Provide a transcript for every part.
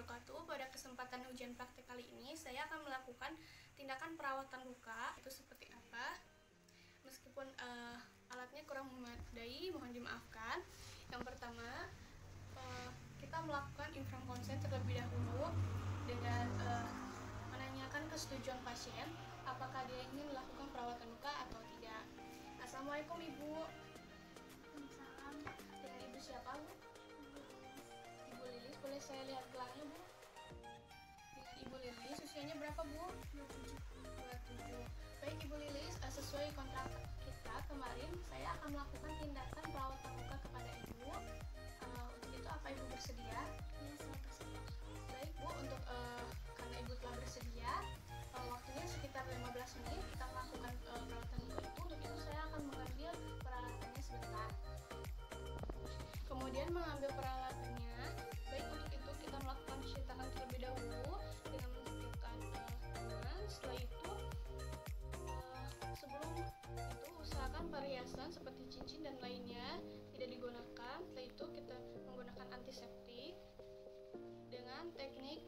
wabarakatuh. Pada kesempatan ujian praktek kali ini, saya akan melakukan tindakan perawatan luka. Itu seperti apa? Meskipun alatnya kurang memadai, mohon dimaafkan. Yang pertama, kita melakukan inform konsen terlebih dahulu dengan menanyakan kesetujuan pasien apakah dia ingin melakukan perawatan luka atau tidak. Assalamualaikum Ibu. Waalaikumsalam. Dengan Ibu siapa, Bu? Ibu Lilis. Boleh saya lihat gelangnya, Bu? Dengan Ibu Lilis, usianya berapa, Bu? 27. Baik Ibu Lilis, sesuai kontrak kita kemarin, saya akan melakukan tindakan perawatan luka kepada Ibu. Untuk itu apa Ibu bersedia? Ya, saya bersedia. Baik Bu, untuk karena Ibu telah bersedia, waktunya sekitar 15 menit kita melakukan perawatan luka itu. Untuk itu saya akan mengambil peralatannya sebentar. Kemudian mengambil peralatannya. Baik, untuk itu kita melakukan cuci tangan terlebih dahulu dengan mencucikan tangan. Setelah itu, sebelum itu usahakan perhiasan seperti cincin dan lainnya tidak digunakan. Setelah itu kita menggunakan antiseptik dengan teknik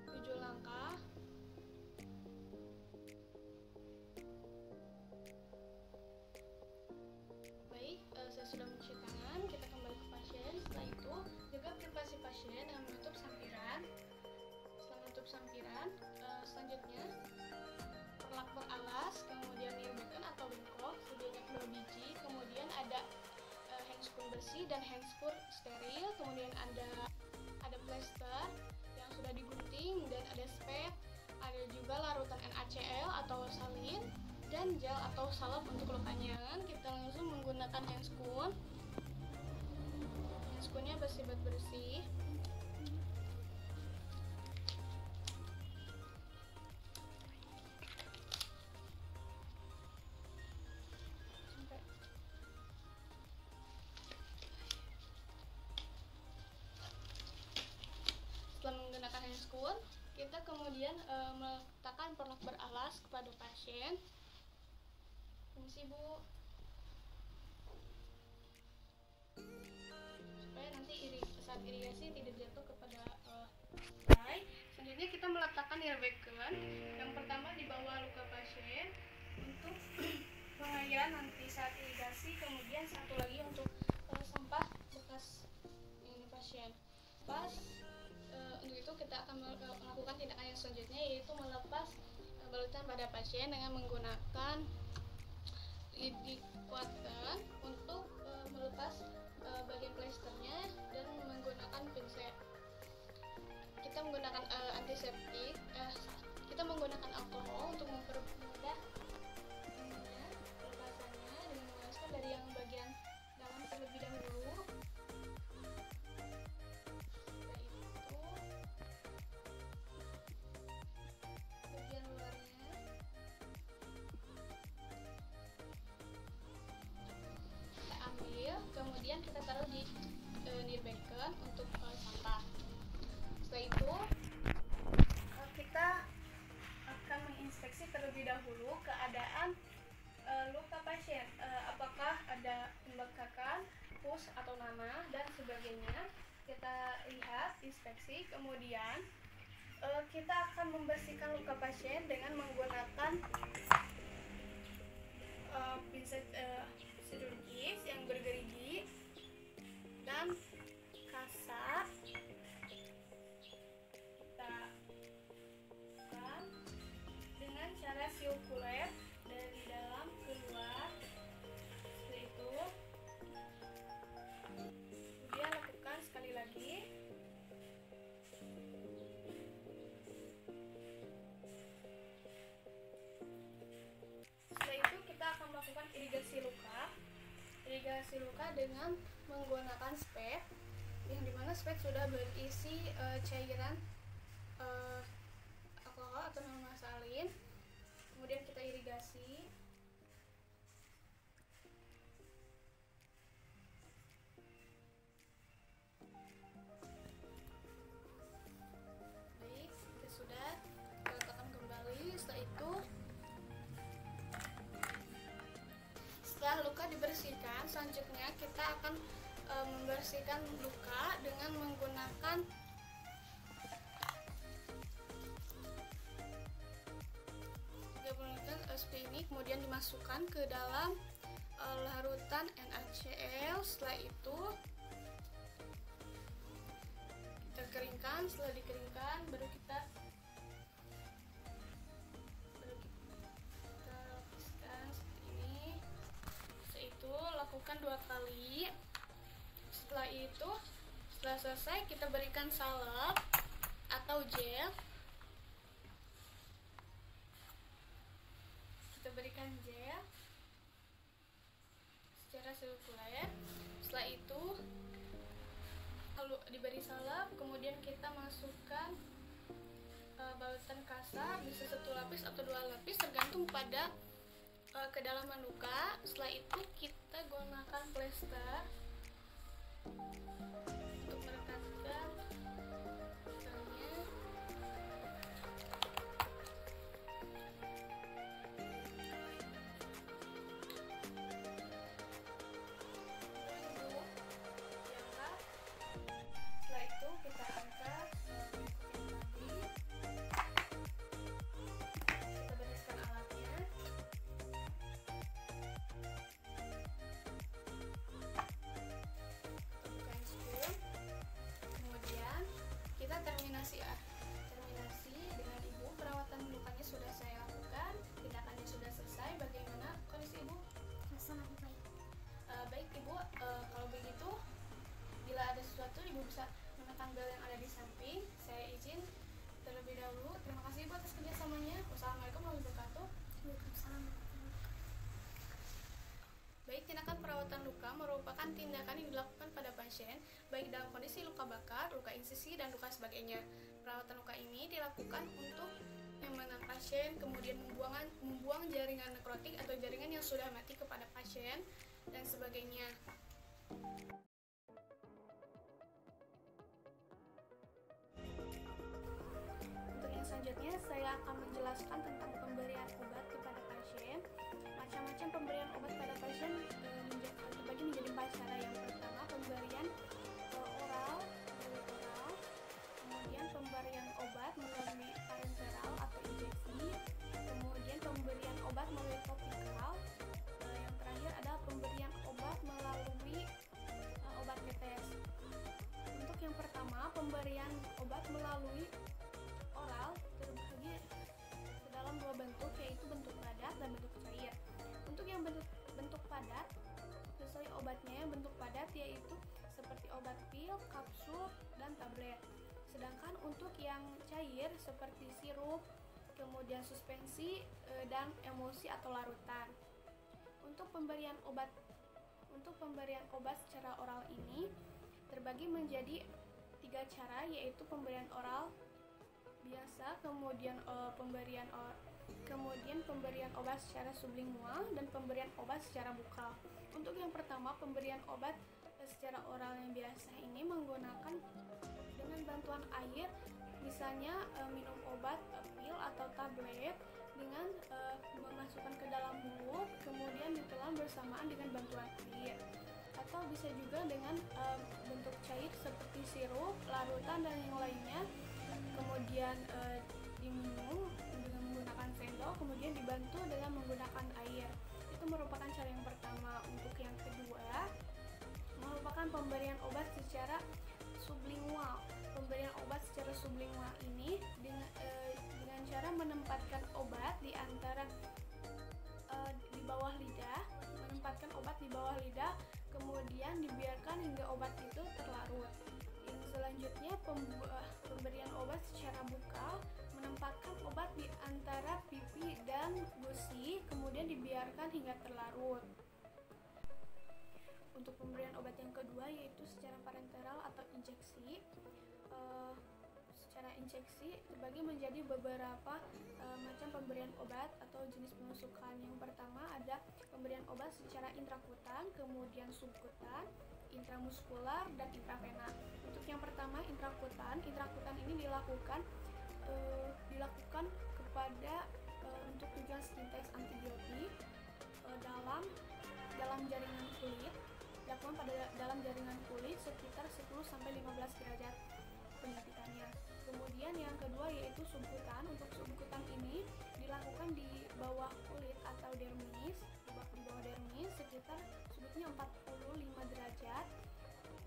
7 langkah. Baik, saya sudah mencuci tangan. Kita kembali ke pasien. Setelah itu jaga privasi pasien dengan menutup sampiran. Setelah menutup sampiran, selanjutnya perlak beralas, kemudian nirbekan atau bengkok sebanyak 2 biji, kemudian ada handscoon bersih dan handscoon steril, kemudian ada plester yang sudah digunting dan ada spet, ada juga larutan NaCl atau salin dan gel atau salep untuk lukanya. Kita langsung menggunakan handscoon. Handscoonnya bersih. Setelah menggunakan handscoon, kita kemudian meletakkan perlak beralas kepada pasien. Permisi Bu, supaya nanti saat irigasi tidak jatuh kepada lantai. Selanjutnya kita meletakkan nirbekan. Yang pertama di bawah luka pasien untuk pengairan nanti saat irigasi, kemudian satu lagi untuk sampah bekas ini pasien. Untuk itu kita akan melakukan tindakan yang selanjutnya, yaitu melepas balutan pada pasien dengan menggunakan lidi cotton untuk melepas bagian plesternya dan menggunakan pinset. Kita menggunakan antiseptik, kita menggunakan alkohol untuk mempermudah pelepasannya dengan mengoleskan dari yang bagian dalam terlebih dahulu. Kemudian kita taruh di nirbekan untuk sampah. Setelah itu kita akan menginspeksi terlebih dahulu keadaan luka pasien, apakah ada pembekakan, pus atau nanah dan sebagainya. Kita lihat, inspeksi, kemudian kita akan membersihkan luka pasien dengan menggunakan pinset chirurgis yang bergerigi dan kasar. Kita lakukan dengan cara sirkuler dari dalam keluar. Setelah itu kemudian lakukan sekali lagi. Setelah itu kita akan melakukan irigasi luka dengan menggunakan spet, yang dimana spet sudah berisi cairan alkohol atau nama salin. Kemudian kita irigasi. Baik, kita sudah letakkan kembali. Setelah itu, setelah luka dibersihkan, selanjutnya kita akan membersihkan luka dengan menggunakan kemudian dimasukkan ke dalam larutan NaCl. Setelah itu kita keringkan. Setelah dikeringkan baru kita lapiskan seperti ini. Setelah itu lakukan 2 kali. Setelah selesai kita berikan salep atau gel. Kita berikan gel secara sirkuler. Setelah itu lalu diberi salep, kemudian kita masukkan balutan kasar, bisa 1 lapis atau 2 lapis tergantung pada kedalaman luka. Setelah itu kita gunakan plester untuk merekatkan lukanya. Setelah itu kita angkat tadi, kita bereskan alatnya. Bukan spoon. Kemudian kita terminasi dengan ibu. Perawatan lukanya sudah saya lakukan, tindakannya sudah selesai. Bagaimana kondisi ibu? Sangat baik. Baik ibu, kalau begitu bila ada sesuatu ibu bisa menekan bel yang ada di samping. Saya izin terlebih dahulu. Terima kasih ibu atas kerjasamanya. Wassalamualaikum warahmatullahi wabarakatuh. Waalaikumsalam. Baik, tindakan perawatan luka merupakan tindakan yang dilakukan pada pasien baik dalam kondisi luka bakar, luka insisi, dan luka sebagainya. Perawatan luka ini dilakukan untuk memenang pasien, kemudian membuang jaringan nekrotik atau jaringan yang sudah mati kepada pasien, dan sebagainya. Untuk yang selanjutnya, saya akan menjelaskan tentang pemberian obat kepada pasien. Macam-macam pemberian obat pada pasien terbagi menjadi 4 cara. Yang pertama, pemberian oral, kemudian pemberian obat melalui parenteral atau injeksi, kemudian pemberian obat melalui topikal, yang terakhir adalah pemberian obat melalui obat tetes. Untuk yang pertama, pemberian obat melalui oral terbagi ke dalam 2 bentuk, yaitu bentuk padat dan bentuk cair. Untuk yang bentuk padat, sesuai obatnya. Bentuk padat yaitu seperti obat pil, kapsul, dan tablet. Sedangkan untuk yang cair seperti sirup, kemudian suspensi, dan emulsi atau larutan. Untuk pemberian obat secara oral ini terbagi menjadi 3 cara, yaitu pemberian oral biasa, kemudian pemberian obat secara sublingual, dan pemberian obat secara bukal. Untuk yang pertama, pemberian obat secara oral yang biasa ini menggunakan dengan bantuan air, misalnya minum obat pil atau tablet dengan memasukkan ke dalam mulut, kemudian ditelan bersamaan dengan bantuan air. Atau bisa juga dengan bentuk cair seperti sirup, larutan, dan yang lainnya, kemudian diminum dengan menggunakan sendok, kemudian dibantu dengan menggunakan air. Itu merupakan cara yang pertama. Untuk yang kedua, merupakan pemberian obat secara sublingual. Pemberian obat secara sublingual ini dengan cara menempatkan obat di bawah lidah, kemudian dibiarkan hingga obat itu terlarut. Yang selanjutnya, pemberian obat secara bukal, menempatkan obat di antara pipi dan gusi, kemudian dibiarkan hingga terlarut. Untuk pemberian obat yang kedua yaitu secara parenteral atau injeksi. Secara injeksi terbagi menjadi beberapa macam pemberian obat atau jenis penusukan. Yang pertama ada pemberian obat secara intrakutan, kemudian subkutan, intramuskular, dan intravena. Untuk yang pertama intrakutan ini dilakukan kepada untuk tujuan sintesis antibiotik dalam jaringan kulit, dilakukan dalam jaringan kulit sekitar 10-15 derajat penyuntikannya. Kemudian yang kedua yaitu subkutan. Untuk subkutan ini dilakukan di bawah kulit atau dermis, di bawah dermis sekitar sudutnya 45 derajat.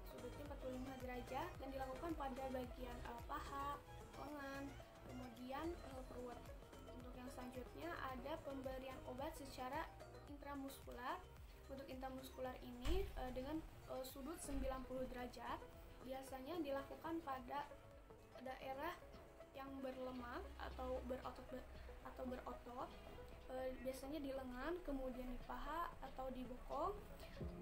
Sudutnya 45 derajat dan dilakukan pada bagian paha, lengan, kemudian perut. Untuk yang selanjutnya ada pemberian obat secara intramuskular. Untuk intramuskular ini dengan sudut 90 derajat biasanya dilakukan pada daerah yang berlemak atau berotot biasanya di lengan, kemudian di paha atau di bokong.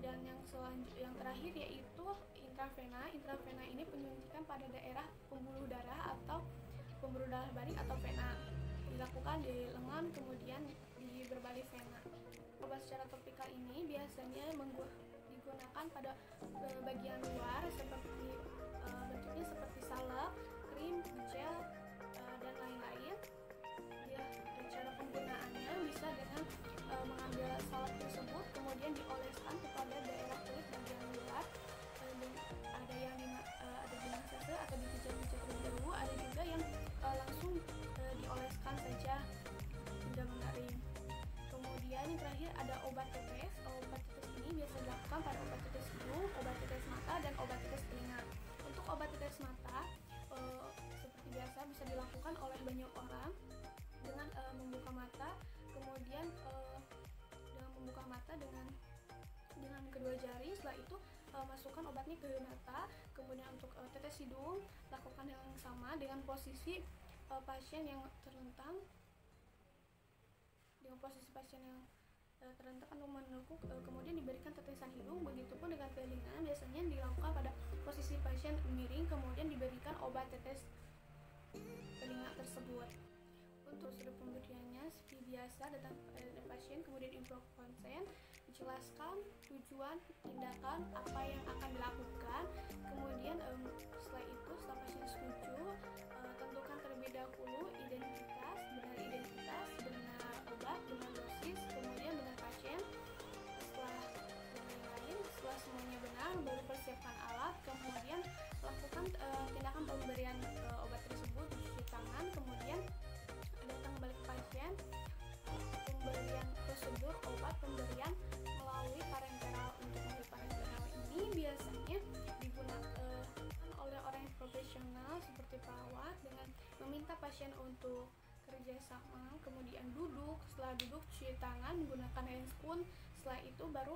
Dan yang terakhir yaitu intravena. Intravena ini penyuntikan pada daerah pembuluh darah atau pembuluh darah baring atau vena, dilakukan di lengan kemudian di berbalik vena. Obat secara topikal ini biasanya digunakan pada bagian luar seperti bentuknya seperti salep, krim, gel, dan lain-lain. Cara penggunaannya bisa dengan mengambil salep tersebut kemudian dioleskan kepada daerah kulit bagian luar. Ada yang ada di massage atau dipijat-pijat terlebih dahulu, ada juga yang langsung dioleskan saja hingga mengering. Kemudian yang terakhir ada obat tetes. Obat tetes ini biasa dilakukan pada obat tetes hidung, obat tetes mata, dan obat tetes telinga. Untuk obat tetes mata seperti biasa bisa dilakukan oleh banyak orang dengan membuka mata, kemudian dengan membuka mata dengan kedua jari. Setelah itu masukkan obatnya ke mata. Kemudian untuk tetes hidung lakukan yang sama dengan posisi pasien yang terlentang, atau menekuk, kemudian diberikan tetesan hidung. Begitupun dengan telinga, biasanya dilakukan pada posisi pasien miring, kemudian diberikan obat tetes telinga tersebut. Untuk prosedur pemberiannya seperti biasa, datang pada pasien, kemudian info konsen, dijelaskan tujuan, tindakan, apa yang akan dilakukan. Kemudian setelah itu, setelah pasien setuju, tentukan terlebih dahulu identitas, benar obat, benar dosis, kemudian benar pasien. Setelah semuanya benar, baru persiapkan alat, kemudian lakukan tindakan pemberian obat tersebut, cuci tangan, kemudian datang balik ke pasien. Pemberian prosedur obat pemberian melalui parenteral. Untuk melalui parenteral ini biasanya digunakan oleh orang yang profesional seperti perawat dengan meminta pasien untuk kerjasama, kemudian duduk. Setelah duduk, cuci tangan menggunakan handscoon. Setelah itu baru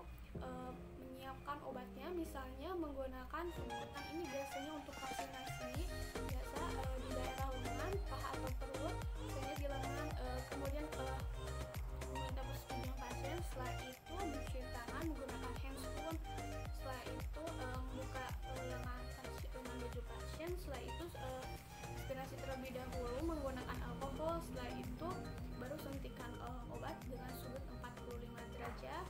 menyiapkan obatnya, misalnya menggunakan suntikan. Ini biasanya untuk vaksinasi, biasa di daerah lengan, paha atau perut, biasanya di lengan. Kemudian meminta persetujuan pasien. Setelah itu mencuci tangan menggunakan handscoon. Setelah itu membuka lengan baju pasien. Setelah itu aspirasi terlebih dahulu menggunakan alkohol. Setelah itu baru suntikan obat dengan sudut 45 derajat.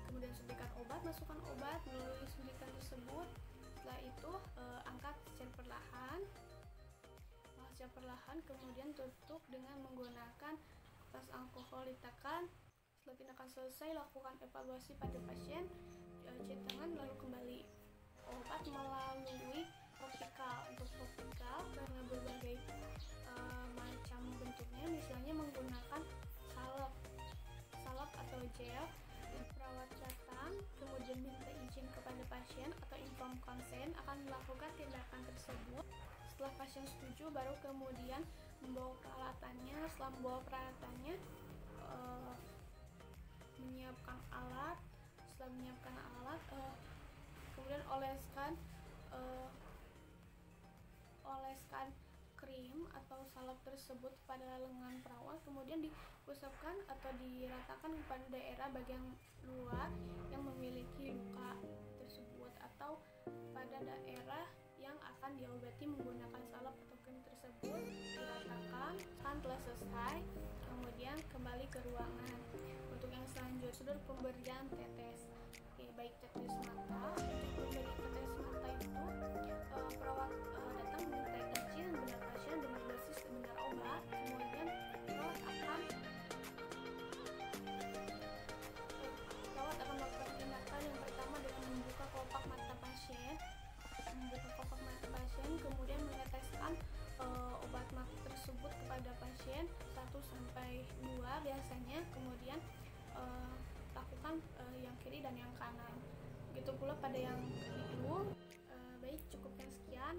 Kemudian suntikan obat, masukkan obat melalui suntikan tersebut. Setelah itu angkat secara perlahan, kemudian tutup dengan menggunakan kertas alkohol, ditekan. Setelah tindakan selesai, lakukan evaluasi pada pasien, cuci tangan, lalu kembali. Obat melalui topikal. Untuk topikal karena berbagai macam bentuknya, misalnya menggunakan salep atau gel. Perawat datang, kemudian minta izin kepada pasien atau inform consent akan melakukan tindakan tersebut. Setelah pasien setuju, baru kemudian membawa peralatannya. Setelah membawa peralatannya, menyiapkan alat. Setelah menyiapkan alat, kemudian oleskan krim atau salep tersebut pada lengan perawat, kemudian diusapkan atau diratakan pada daerah bagian luar yang memiliki luka tersebut atau pada daerah yang akan diobati menggunakan salep atau krim tersebut. Diratakan. Setelah selesai, kemudian kembali ke ruangan. Untuk yang selanjutnya, prosedur pemberian tetes. Baik tetes mata. Untuk pemberian tetes mata itu perawat datang meminta izin benar pasien, benar dosis, benar obat. Kemudian perawat akan melakukan tindakan yang pertama dengan membuka kelopak mata pasien. Kemudian meneteskan obat mata tersebut kepada pasien 1-2 kepala biasanya, kemudian lakukan yang kiri dan yang kanan. Begitu pula pada yang hidung. Baik, cukupkan sekian.